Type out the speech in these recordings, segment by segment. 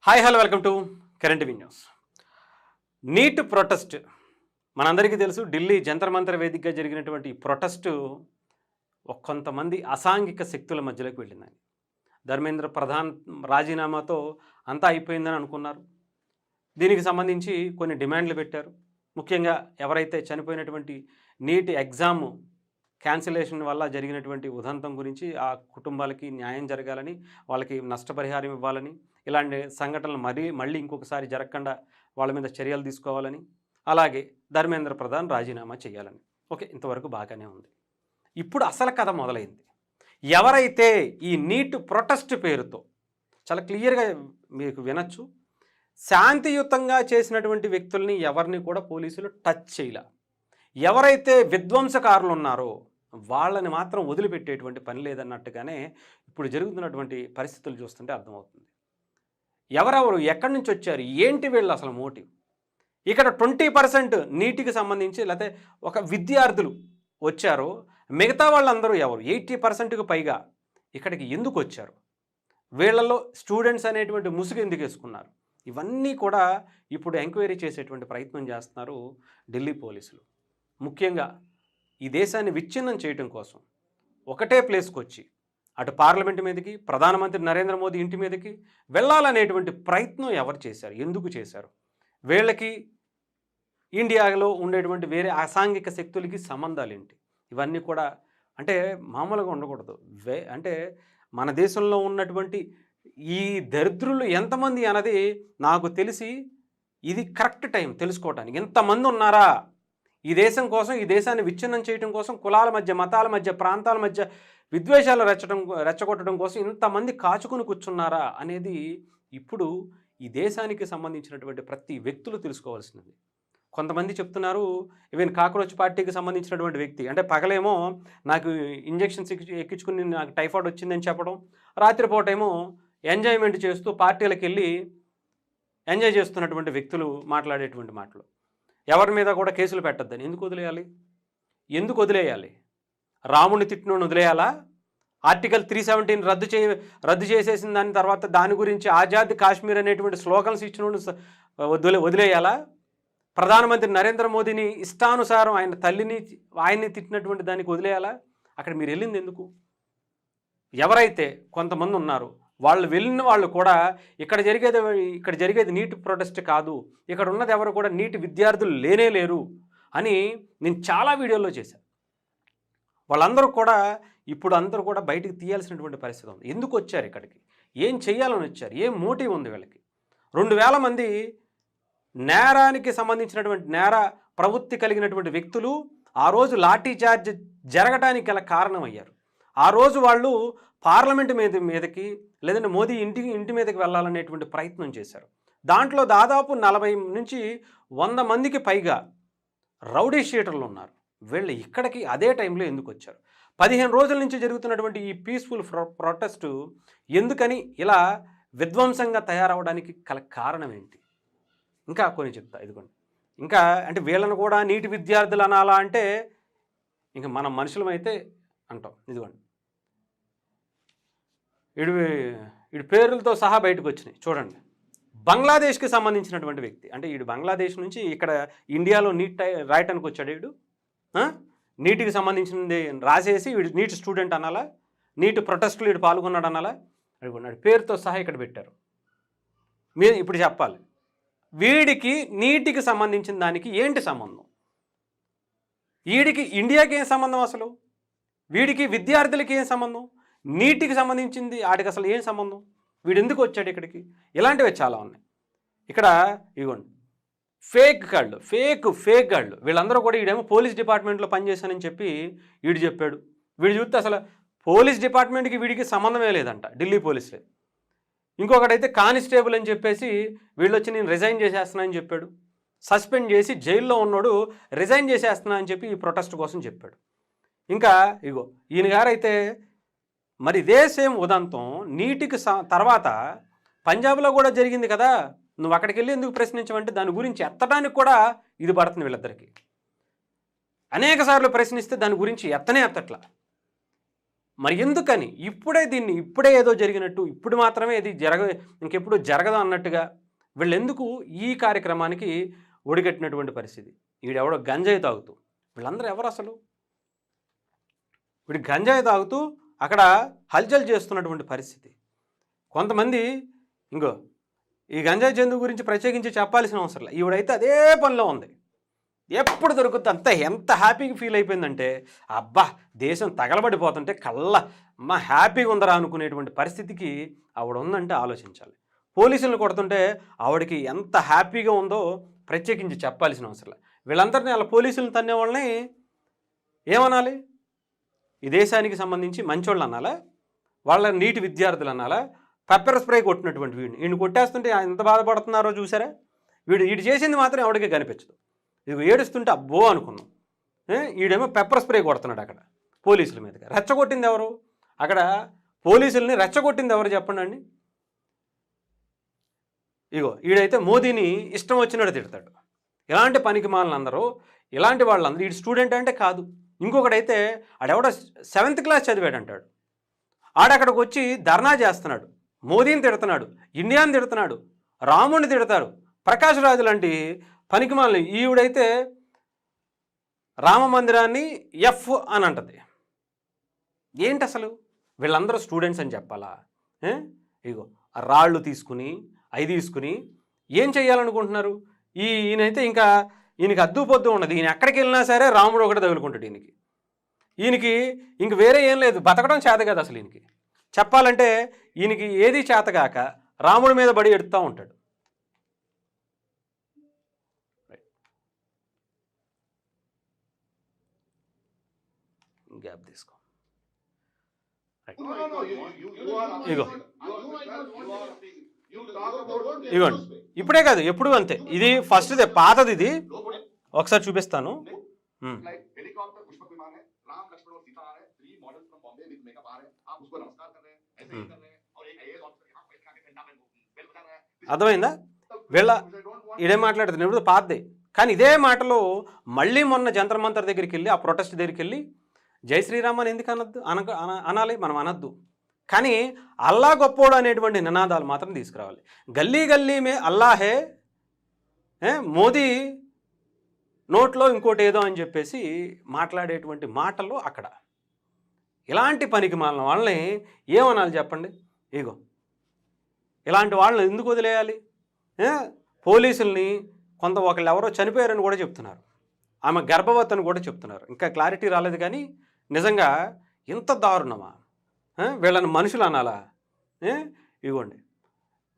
Hi hello welcome to current news. NEET protest మనందరికీ తెలుసు. ఢిల్లీ జంతర్ మంతర్ వేదికగా జరిగినటువంటి ప్రొటెస్టు కొంతమంది అసాంఘిక శక్తుల మధ్యలోకి వెళ్ళిందని. ధర్మేంద్ర ప్రధాన్ రాజీనామాతో అంతా అయిపోయిందని అనుకున్నారు. దీనికి సంబంధించి కొన్ని డిమాండ్లు పెట్టారు. ముఖ్యంగా ఎవరైతే చనిపోయినటువంటి నీట్ ఎగ్జామ్ క్యాన్సిలేషన్ వల్ల జరిగినటువంటి ఉదంతం గురించి ఆ కుటుంబాలకి న్యాయం జరగాలని, వాళ్ళకి నష్టపరిహారం ఇవ్వాలని, ఇలాంటి సంఘటనలు మళ్ళీ ఇంకొకసారి జరగకుండా వాళ్ళ మీద చర్యలు తీసుకోవాలని, అలాగే ధర్మేంద్ర ప్రధాన్ రాజీనామా చేయాలని. ఓకే, ఇంతవరకు బాగానే ఉంది. ఇప్పుడు అసలు కథ మొదలైంది. ఎవరైతే ఈ నీట్ ప్రొటెస్ట్ పేరుతో చాలా క్లియర్గా మీకు వినొచ్చు, శాంతియుతంగా చేసినటువంటి వ్యక్తుల్ని ఎవరిని కూడా పోలీసులు టచ్ చేయలే. ఎవరైతే విధ్వంసకారులు ఉన్నారో వాళ్ళని మాత్రం వదిలిపెట్టేటువంటి పని లేదన్నట్టుగానే ఇప్పుడు జరుగుతున్నటువంటి పరిస్థితులు చూస్తుంటే అర్థమవుతుంది. ఎవరెవరు ఎక్కడి నుంచి వచ్చారు, ఏంటి వీళ్ళు అసలు మోటివ్? ఇక్కడ 20% నీటికి సంబంధించి లేకపోతే ఒక విద్యార్థులు వచ్చారు. మిగతా వాళ్ళందరూ ఎవరు? 80%కు పైగా ఇక్కడికి ఎందుకు వచ్చారు? వీళ్ళలో స్టూడెంట్స్ అనేటువంటి ముసుగు ఎందుకు వేసుకున్నారు? ఇవన్నీ కూడా ఇప్పుడు ఎంక్వైరీ చేసేటువంటి ప్రయత్నం చేస్తున్నారు ఢిల్లీ పోలీసులు. ముఖ్యంగా ఈ దేశాన్ని విచ్ఛిన్నం చేయడం కోసం ఒకటే ప్లేస్కి వచ్చి అటు పార్లమెంటు మీదకి, ప్రధానమంత్రి నరేంద్ర మోదీ ఇంటి మీదకి వెళ్ళాలనేటువంటి ప్రయత్నం ఎవరు చేశారు, ఎందుకు చేశారు? వీళ్ళకి ఇండియాలో ఉండేటువంటి వేరే అసాంఘిక శక్తులకి సంబంధాలు ఏంటి? ఇవన్నీ కూడా అంటే మామూలుగా ఉండకూడదు. అంటే మన దేశంలో ఉన్నటువంటి ఈ దరిద్రులు ఎంతమంది అన్నది నాకు తెలిసి ఇది కరెక్ట్ టైం తెలుసుకోవటానికి. ఎంతమంది ఉన్నారా ఈ దేశం కోసం, ఈ దేశాన్ని విచ్ఛిన్నం చేయడం కోసం, కులాల మధ్య, మతాల మధ్య, ప్రాంతాల మధ్య విద్వేషాలు రెచ్చగొట్టడం కోసం ఇంతమంది కాచుకుని కూర్చున్నారా అనేది ఇప్పుడు ఈ దేశానికి సంబంధించినటువంటి ప్రతి వ్యక్తులు తెలుసుకోవాల్సినది. కొంతమంది చెప్తున్నారు, ఈవెన్ కాక్రోచ్ పార్టీకి సంబంధించినటువంటి వ్యక్తి అంటే పగలేమో నాకు ఇంజెక్షన్స్ ఎక్కించుకుని నాకు టైఫాయిడ్ వచ్చిందని చెప్పడం, రాత్రిపూట ఏమో ఎంజాయ్మెంట్ చేస్తూ పార్టీలకు వెళ్ళి ఎంజాయ్ చేస్తున్నటువంటి వ్యక్తులు మాట్లాడేటువంటి మాటలు. ఎవరి మీద కూడా కేసులు పెట్టద్దని. ఎందుకు వదిలేయాలి? రాముని తిట్టినోని వదిలేయాలా? ఆర్టికల్ 317 రద్దు చేసేసిన దాని తర్వాత దాని గురించి ఆజాద్ కాశ్మీర్ అనేటువంటి స్లోగన్స్ ఇచ్చినోడు వదిలేయాలా? ప్రధానమంత్రి నరేంద్ర మోదీని ఇష్టానుసారం ఆయన్ని తిట్టినటువంటి దానికి వదిలేయాలా? అక్కడ మీరు వెళ్ళింది ఎందుకు? ఎవరైతే కొంతమంది ఉన్నారు వాళ్ళు వెళ్ళిన వాళ్ళు కూడా ఇక్కడ జరిగేది నీట్ ప్రొటెస్ట్ కాదు, ఇక్కడ ఉన్నది ఎవరు కూడా నీట్ విద్యార్థులు లేరు అని నేను చాలా వీడియోల్లో చేశాను. వాళ్ళందరూ కూడా ఇప్పుడు అందరూ కూడా బయటికి తీయాల్సినటువంటి పరిస్థితి ఉంది. ఎందుకు వచ్చారు ఇక్కడికి? ఏం చేయాలని వచ్చారు? ఏం మోటివ్ ఉంది వీళ్ళకి? 2000 మంది నేరానికి సంబంధించినటువంటి నేర ప్రవృత్తి కలిగినటువంటి వ్యక్తులు ఆ రోజు లాఠీ చార్జ్ జరగడానికి గల కారణమయ్యారు. ఆ రోజు వాళ్ళు పార్లమెంటు మీదకి లేదంటే మోదీ ఇంటి మీదకి వెళ్ళాలనేటువంటి ప్రయత్నం చేశారు. దాంట్లో దాదాపు 40 నుంచి 100 మందికి పైగా రౌడీ షీటర్లు ఉన్నారు. వీళ్ళు ఇక్కడికి అదే టైంలో ఎందుకు వచ్చారు? 15 రోజుల నుంచి జరుగుతున్నటువంటి ఈ పీస్ఫుల్ ప్రొటెస్టు ఎందుకని ఇలా విధ్వంసంగా తయారవడానికి గల కారణం ఏంటి? ఇంకా కొన్ని చెప్తా. ఇదిగోండి, ఇంకా అంటే వీళ్ళను కూడా నీటి విద్యార్థులు అనాలా అంటే ఇంకా మనం మనుషులమైతే అంటాం. ఇదిగోండి, వీడి పేర్లతో సహా బయటకు వచ్చినాయి చూడండి. బంగ్లాదేశ్కి సంబంధించినటువంటి వ్యక్తి, అంటే వీడు బంగ్లాదేశ్ నుంచి ఇక్కడ ఇండియాలో నీట్ రాయటానికి వచ్చాడు. వీడు నీటికి సంబంధించింది రాసేసి వీడు నీట్ స్టూడెంట్ అనాలా? నీట్ ప్రొటెస్ట్లో వీడు పాల్గొన్నాడు అనాలా? అడుగున్నాడు, పేరుతో సహా ఇక్కడ పెట్టారు. మీరు ఇప్పుడు చెప్పాలి, వీడికి నీటికి సంబంధించిన దానికి ఏంటి సంబంధం? వీడికి ఇండియాకి ఏం సంబంధం అసలు? వీడికి విద్యార్థులకి ఏం సంబంధం? నీటికి సంబంధించింది వాడికి అసలు ఏం సంబంధం? వీడు ఎందుకు వచ్చాడు ఇక్కడికి? ఇలాంటివి చాలా ఉన్నాయి. ఇక్కడ ఇవ్వండి, ఫేక్ గాళ్ళు వీళ్ళందరూ కూడా వీడేమో పోలీస్ డిపార్ట్మెంట్లో పనిచేశానని చెప్పి వీడు చెప్పాడు. వీడు చూస్తే అసలు పోలీస్ డిపార్ట్మెంట్కి వీడికి సంబంధమే లేదంట, ఢిల్లీ పోలీసులే. ఇంకొకటైతే కానిస్టేబుల్ అని చెప్పేసి వీళ్ళు వచ్చి నేను రిజైన్ చేసేస్తున్నా అని చెప్పాడు. సస్పెండ్ చేసి జైల్లో ఉన్నాడు, రిజైన్ చేసేస్తున్నా అని చెప్పి ఈ ప్రొటెస్ట్ కోసం చెప్పాడు. ఇంకా ఇగో ఈయన గారైతే మరి ఇదే సేమ్ ఉదంతం నీటికి తర్వాత పంజాబ్లో కూడా జరిగింది కదా, నువ్వు అక్కడికి వెళ్ళి ఎందుకు ప్రశ్నించమంటే దాని గురించి ఎత్తడానికి కూడా ఇది పడుతుంది వీళ్ళిద్దరికి. అనేక సార్లు ప్రశ్నిస్తే దాని గురించి ఎత్తట్లా. మరి ఎందుకని ఇప్పుడే ఏదో జరిగినట్టు, ఇప్పుడు మాత్రమే ఇది ఇంకెప్పుడు జరగదు అన్నట్టుగా వీళ్ళెందుకు ఈ కార్యక్రమానికి ఒడిగట్టినటువంటి పరిస్థితి? వీడెవడో గంజాయి తాగుతూ, వీళ్ళందరూ ఎవరు అసలు? వీడు గంజాయి తాగుతూ అక్కడ హల్చల్ చేస్తున్నటువంటి పరిస్థితి. కొంతమంది ఇంకో ఈ గంజాయి చందు గురించి ప్రత్యేకించి చెప్పాల్సిన అవసరం లేదు, ఈవిడైతే అదే పనిలో ఉంది. ఎప్పుడు దొరుకుతుంది ఎంత హ్యాపీగా ఫీల్ అయిపోయిందంటే, అబ్బా దేశం తగలబడిపోతుంటే అమ్మ హ్యాపీగా ఉందరా అనుకునేటువంటి పరిస్థితికి ఆవిడ ఉందంటే ఆలోచించాలి. పోలీసులను కొడుతుంటే ఆవిడకి ఎంత హ్యాపీగా ఉందో ప్రత్యేకించి చెప్పాల్సిన అవసరం లేదు. వీళ్ళందరినీ అలా పోలీసులను తన్నే వాళ్ళని ఏమనాలి? ఈ దేశానికి సంబంధించి మంచోళ్ళు అనాలా, వాళ్ళ నీటి విద్యార్థులు అనాలా? పెప్పర్ స్ప్రే కొట్టినటువంటి వీడిని కొట్టేస్తుంటే ఎంత బాధపడుతున్నారో చూసారా? వీడు చేసింది మాత్రం ఎవడికి కనిపించదు. ఇది ఏడుస్తుంటే అబ్బో అనుకున్నాం. ఈడేమో పెప్పర్ స్ప్రే కొడుతున్నాడు అక్కడ పోలీసుల మీదగా. రెచ్చగొట్టింది ఎవరు? అక్కడ పోలీసుల్ని రెచ్చగొట్టింది ఎవరు చెప్పండి? ఈడైతే మోదీని ఇష్టం వచ్చినట్టు తిడతాడు. ఇలాంటి పనికి మాలందరూ, ఇలాంటి వాళ్ళందరూ, ఈడు స్టూడెంట్ అంటే కాదు. ఇంకొకడైతే ఆడెవడో 7th క్లాస్ చదివాడు అంటాడు. ఆడక్కడికి వచ్చి ధర్నా చేస్తున్నాడు, మోదీని తిడుతున్నాడు, ఇండియాని తిడుతున్నాడు, రాముడిని తిడతారు, ప్రకాష్ రాజు లాంటి పనికిమాలని. ఈవిడైతే రామ మందిరాన్ని ఎఫ్ అని అంటది. ఏంటి అసలు? వీళ్ళందరూ స్టూడెంట్స్ అని చెప్పాలా? రాళ్ళు తీసుకుని తీసుకుని ఏం చేయాలనుకుంటున్నారు? ఈయనైతే ఇంకా ఈయనకి అద్దు పొద్దు ఉండదు. ఈయన ఎక్కడికి వెళ్ళినా సరే రాముడు ఒకటి తగులుకుంటాడు. ఈయనకి ఇంక వేరే ఏం లేదు, బతకడం చేత కాదు అసలు. ఈయనకి చెప్పాలంటే ఈయనకి ఏది చేతగాక రాముడి మీద బడి ఎడుతూ ఉంటాడు. గ్యాప్ తీసుకో. ఇగోండి, ఇప్పుడే కాదు ఎప్పుడు అంతే. ఇది ఫస్ట్దే, పాతది. ఇది ఒకసారి చూపిస్తాను. అర్థమైందా? ఇదే మాట్లాడుతుంది ఇప్పుడు పాతదే. కానీ ఇదే మాటలో మళ్ళీ మొన్న జంతర్ మంతర్ దగ్గరికి వెళ్ళి, ఆ ప్రొటెస్ట్ దగ్గరికి వెళ్ళి జై శ్రీరామ్ అని ఎందుకు అనాలి? మనం అనద్దు. కానీ అల్లా గొప్పోడు అనేటువంటి నినాదాలు మాత్రం తీసుకురావాలి. గల్లీ గల్లీ మే అల్లాహే, మోదీ నోట్లో ఇంకోటి ఏదో అని చెప్పేసి మాట్లాడేటువంటి మాటలు అక్కడ. ఇలాంటి పనికి మాలిన వాళ్ళని ఏమనాలి చెప్పండి? ఇలాంటి వాళ్ళని ఎందుకు వదిలేయాలి? పోలీసుల్ని ఒకళ్ళు ఎవరో చనిపోయారని కూడా చెప్తున్నారు, ఆమె గర్భవతి అని కూడా చెప్తున్నారు. ఇంకా క్లారిటీ రాలేదు. కానీ నిజంగా ఇంత దారుణమా? వీళ్ళని మనుషులు అనాలా? ఇవ్వండి,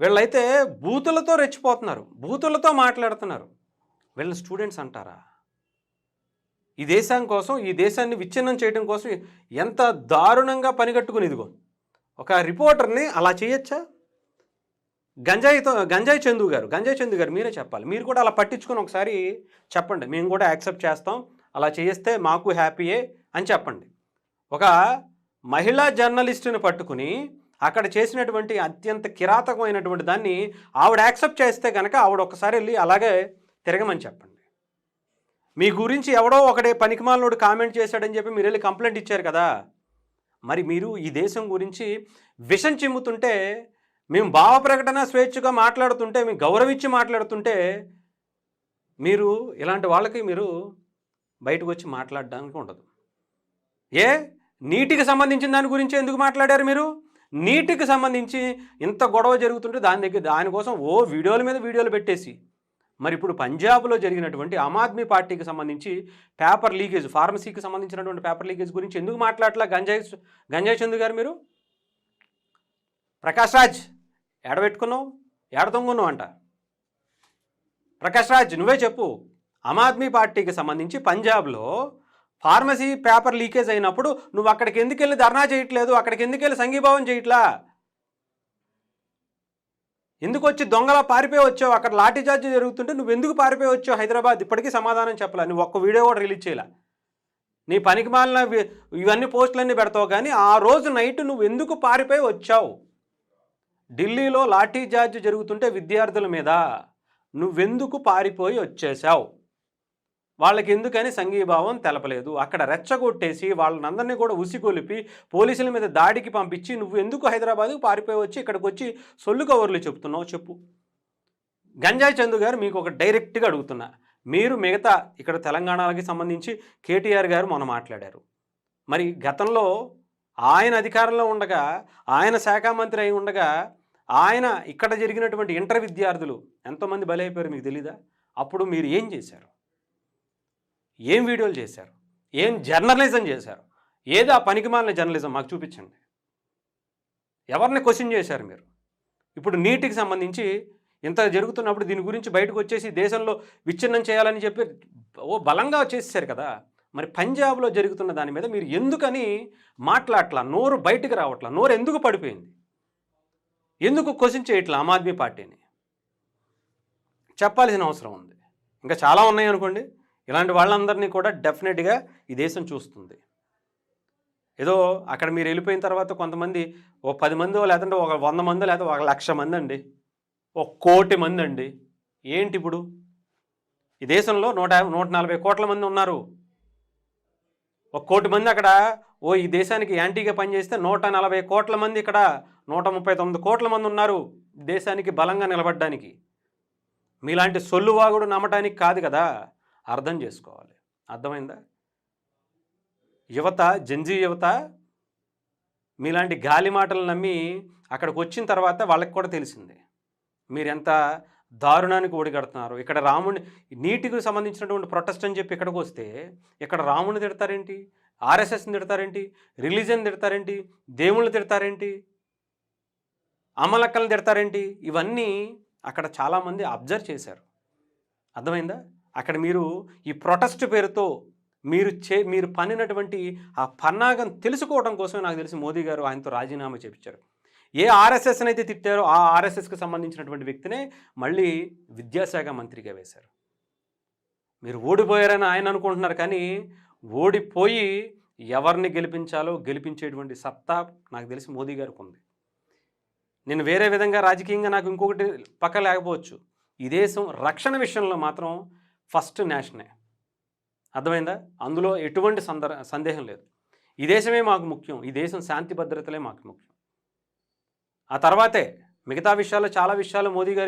వీళ్ళైతే బూతులతో రెచ్చిపోతున్నారు, బూతులతో మాట్లాడుతున్నారు. వీళ్ళని స్టూడెంట్స్ అంటారా? ఈ దేశం కోసం, ఈ దేశాన్ని విచ్ఛిన్నం చేయడం కోసం ఎంత దారుణంగా పనిగట్టుకుని ఒక రిపోర్టర్ని అలా చేయొచ్చా? గంజాయి చందు గారు మీరే చెప్పాలి. మీరు కూడా అలా పట్టించుకొని ఒకసారి చెప్పండి, మేము కూడా యాక్సెప్ట్ చేస్తాం, అలా చేస్తే మాకు హ్యాపీయే అని చెప్పండి. ఒక మహిళా జర్నలిస్టుని పట్టుకుని అక్కడ చేసినటువంటి అత్యంత కిరాతకమైనటువంటి దాన్ని ఆవిడ యాక్సెప్ట్ చేస్తే కనుక ఆవిడ ఒకసారి వెళ్ళి అలాగే తిరగమని చెప్పండి. మీ గురించి ఎవడో ఒకడే పనికిమాలినోడు కామెంట్ చేశాడని చెప్పి మీరు వెళ్ళి కంప్లైంట్ ఇచ్చారు కదా. మరి మీరు ఈ దేశం గురించి విషం చిమ్ముతుంటే, మేము భావ ప్రకటన స్వేచ్ఛగా మాట్లాడుతుంటే, మేము గౌరవించి మాట్లాడుతుంటే, మీరు ఇలాంటి వాళ్ళకి మీరు బయటకు వచ్చి మాట్లాడడానికి ఉండదు. నీటికి సంబంధించిన దాని గురించి ఎందుకు మాట్లాడారు మీరు? నీటికి సంబంధించి ఇంత గొడవ జరుగుతుంటే దానికోసం వీడియోల మీద వీడియోలు పెట్టేసి, మరి ఇప్పుడు పంజాబ్లో జరిగినటువంటి ఆమ్ ఆద్మీ పార్టీకి సంబంధించి పేపర్ లీకేజ్, ఫార్మసీకి సంబంధించినటువంటి పేపర్ లీకేజ్ గురించి ఎందుకు మాట్లాడలా గంజాయి చందు గారు? మీరు ప్రకాష్ రాజ్ ఏడబెట్టుకున్నావు, ఏడదొంగున్నావు అంట. ప్రకాష్ రాజ్ నువ్వే చెప్పు. ఆమ్ ఆద్మీ పార్టీకి సంబంధించి పంజాబ్లో ఫార్మసీ పేపర్ లీకేజ్ అయినప్పుడు నువ్వు అక్కడికి ఎందుకు వెళ్ళి ధర్నా చేయట్లేదు? అక్కడికి ఎందుకు వెళ్ళి సంఘీభావం చేయట్లా? ఎందుకు వచ్చి దొంగలా పారిపోయి వచ్చావు? అక్కడ లాఠీచార్జ్ జరుగుతుంటే నువ్వు ఎందుకు పారిపోయి వచ్చావు హైదరాబాద్? ఇప్పటికీ సమాధానం చెప్పలే. నువ్వు ఒక్క వీడియో కూడా రిలీజ్ చేయలే. నీ పనికి మాలిన ఇవన్నీ పోస్టులన్నీ పెడతావు, కానీ ఆ రోజు నైట్ నువ్వు ఎందుకు పారిపోయి వచ్చావు? ఢిల్లీలో లాఠీచార్జ్ జరుగుతుంటే విద్యార్థుల మీద నువ్వెందుకు పారిపోయి వచ్చేసావు? వాళ్ళకి ఎందుకని సంఘీభావం తెలపలేదు. అక్కడ రెచ్చగొట్టేసి వాళ్ళనందరినీ కూడా ఉసిగొలిపి పోలీసుల మీద దాడికి పంపించి నువ్వు ఎందుకు హైదరాబాద్‌కు పారిపోయి వచ్చి ఇక్కడికొచ్చి సొల్లు కబుర్లు చెప్తున్నావు చెప్పు. గంజాయి చందు గారు మీకు ఒక డైరెక్ట్‌గా అడుగుతున్నా. మీరు మిగతా ఇక్కడ తెలంగాణకి సంబంధించి కేటీఆర్ గారు మొన్న మాట్లాడారు. మరి గతంలో ఆయన అధికారంలో ఉండగా, ఆయన శాఖ మంత్రి అయి ఉండగా, ఆయన ఇక్కడ జరిగినటువంటి ఇంటర్ విద్యార్థులు ఎంతోమంది బలైపోయారు మీకు తెలీదా? అప్పుడు మీరు ఏం చేశారు? ఏం వీడియోలు చేశారు? ఏం జర్నలిజం చేశారు? ఏది ఆ పనికిమాలిన జర్నలిజం మాకు చూపించండి. ఎవరిని క్వశ్చన్ చేశారు మీరు? ఇప్పుడు నీటికి సంబంధించి ఇంత జరుగుతున్నప్పుడు దీని గురించి బయటకు వచ్చేసి దేశంలో విచ్ఛిన్నం చేయాలని చెప్పి బలంగా చేసేసారు కదా. మరి పంజాబ్లో జరుగుతున్న దాని మీద మీరు ఎందుకని మాట్లాడట్లా? నోరు బయటికి రావట్లా? నోరు ఎందుకు పడిపోయింది? ఎందుకు క్వశ్చన్ చేయట్లా ఆమ్ ఆద్మీ పార్టీని? చెప్పాల్సిన అవసరం ఉంది. ఇంకా చాలా ఉన్నాయి అనుకోండి. ఇలాంటి వాళ్ళందరినీ కూడా డెఫినెట్గా ఈ దేశం చూస్తుంది. ఏదో అక్కడ మీరు వెళ్ళిపోయిన తర్వాత కొంతమంది ఓ 10 మందో లేదంటే ఒక 100 మందో లేదా 1,00,000 మంది అండి, 1,00,00,000 మంది అండి. ఏంటి ఇప్పుడు ఈ దేశంలో 140 కోట్ల మంది ఉన్నారు. 1,00,00,000 మంది అక్కడ ఈ దేశానికి యాంటీగా పనిచేస్తే 140 కోట్ల మంది ఇక్కడ 139 కోట్ల మంది ఉన్నారు దేశానికి బలంగా నిలబడడానికి. మీలాంటి సొల్లువాగుడు నమ్మటానికి కాదు కదా. అర్థం చేసుకోవాలి. అర్థమైందా? యువత, జంజీ యువత మీలాంటి గాలి మాటలు నమ్మి అక్కడికి వచ్చిన తర్వాత వాళ్ళకి కూడా తెలిసింది మీరెంత దారుణానికి ఒడిగడుతున్నారు. ఇక్కడ రాముడిని నీటికి సంబంధించినటువంటి ప్రొటెస్ట్ అని చెప్పి ఇక్కడికి వస్తే ఇక్కడ రాముడిని తిడతారేంటి? ఆర్ఎస్ఎస్ని తిడతారేంటి? రిలీజన్ తిడతారేంటి? దేవుళ్ళని తిడతారేంటి? అమలక్కలను తిడతారేంటి? ఇవన్నీ అక్కడ చాలామంది అబ్జర్వ్ చేశారు. అర్థమైందా? అక్కడ మీరు ఈ ప్రొటెస్ట్ పేరుతో మీరు పనినటువంటి ఆ పన్నాగం తెలుసుకోవడం కోసమే నాకు తెలిసి మోదీ గారు ఆయనతో రాజీనామా చేయించారు. ఏ ఆర్ఎస్ఎస్ని అయితే తిట్టారో ఆ ఆర్ఎస్ఎస్కి సంబంధించినటువంటి వ్యక్తినే మళ్ళీ విద్యాశాఖ మంత్రిగా వేశారు. మీరు ఓడిపోయారని ఆయన అనుకుంటున్నారు, కానీ ఓడిపోయి ఎవరిని గెలిపించాలో గెలిపించేటువంటి సత్తా నాకు తెలిసి మోదీ గారికి ఉంది. నేను వేరే విధంగా రాజకీయంగా నాకు ఇంకొకటి పక్క లేకపోవచ్చు. ఈ దేశం రక్షణ విషయంలో మాత్రం ఫస్ట్ నేషనే. అర్థమైందా? అందులో ఎటువంటి సందేహం లేదు. ఈ దేశమే మాకు ముఖ్యం. ఈ దేశం శాంతి భద్రతలే మాకు ముఖ్యం. ఆ తర్వాతే మిగతా విషయాల్లో చాలా విషయాలు మోదీ గారికి